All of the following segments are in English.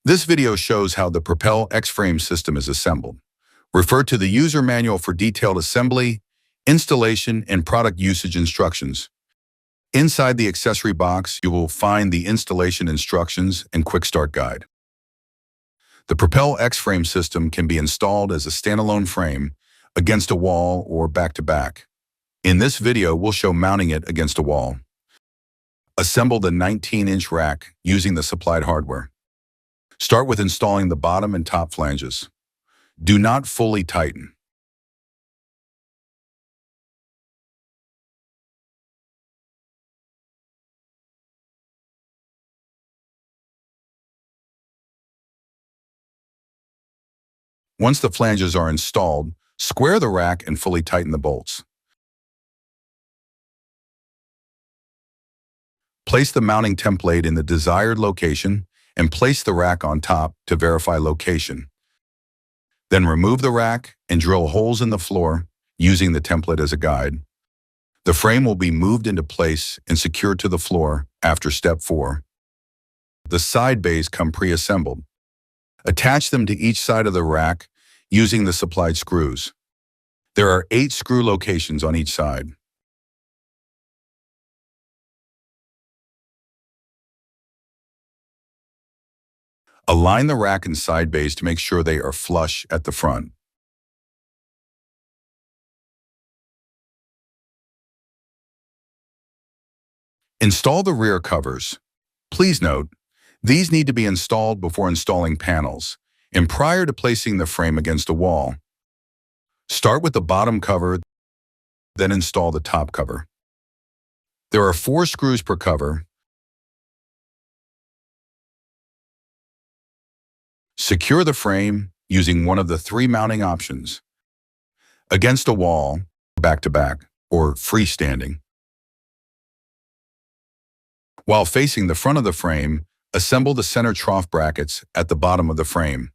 This video shows how the Propel XFrame system is assembled. Refer to the user manual for detailed assembly, installation, and product usage instructions. Inside the accessory box, you will find the installation instructions and quick start guide. The Propel XFrame system can be installed as a standalone frame, against a wall, or back-to-back. In this video, we'll show mounting it against a wall. Assemble the 19-inch rack using the supplied hardware. Start with installing the bottom and top flanges. Do not fully tighten. Once the flanges are installed, square the rack and fully tighten the bolts. Place the mounting template in the desired location and place the rack on top to verify location. Then remove the rack and drill holes in the floor using the template as a guide. The frame will be moved into place and secured to the floor after step 4. The side bays come pre-assembled. Attach them to each side of the rack using the supplied screws. There are 8 screw locations on each side. Align the rack and side bays to make sure they are flush at the front. Install the rear covers. Please note, these need to be installed before installing panels and prior to placing the frame against a wall. Start with the bottom cover, then install the top cover. There are 4 screws per cover. Secure the frame using one of the 3 mounting options: against a wall, back-to-back, or freestanding. While facing the front of the frame, assemble the center trough brackets at the bottom of the frame.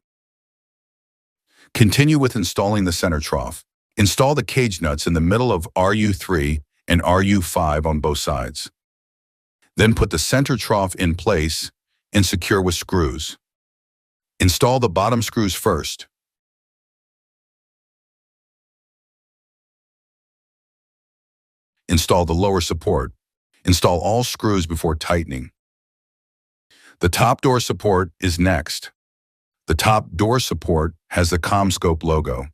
Continue with installing the center trough. Install the cage nuts in the middle of RU3 and RU5 on both sides. Then put the center trough in place and secure with screws. Install the bottom screws first. Install the lower support. Install all screws before tightening. The top door support is next. The top door support has the CommScope logo.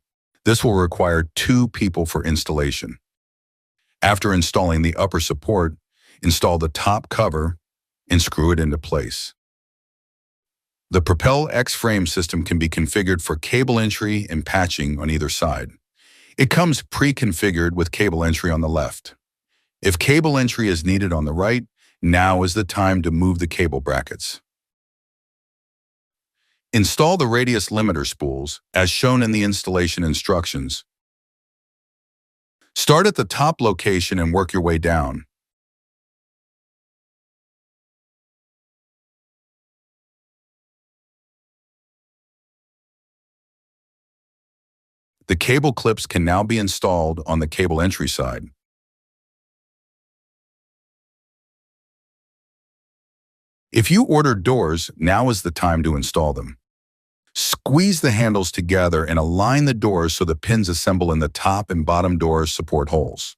This will require 2 people for installation. After installing the upper support, install the top cover and screw it into place. The Propel XFrame system can be configured for cable entry and patching on either side. It comes pre-configured with cable entry on the left. If cable entry is needed on the right, now is the time to move the cable brackets. Install the radius limiter spools as shown in the installation instructions. Start at the top location and work your way down. The cable clips can now be installed on the cable entry side. If you ordered doors, now is the time to install them. Squeeze the handles together and align the doors so the pins assemble in the top and bottom doors support holes.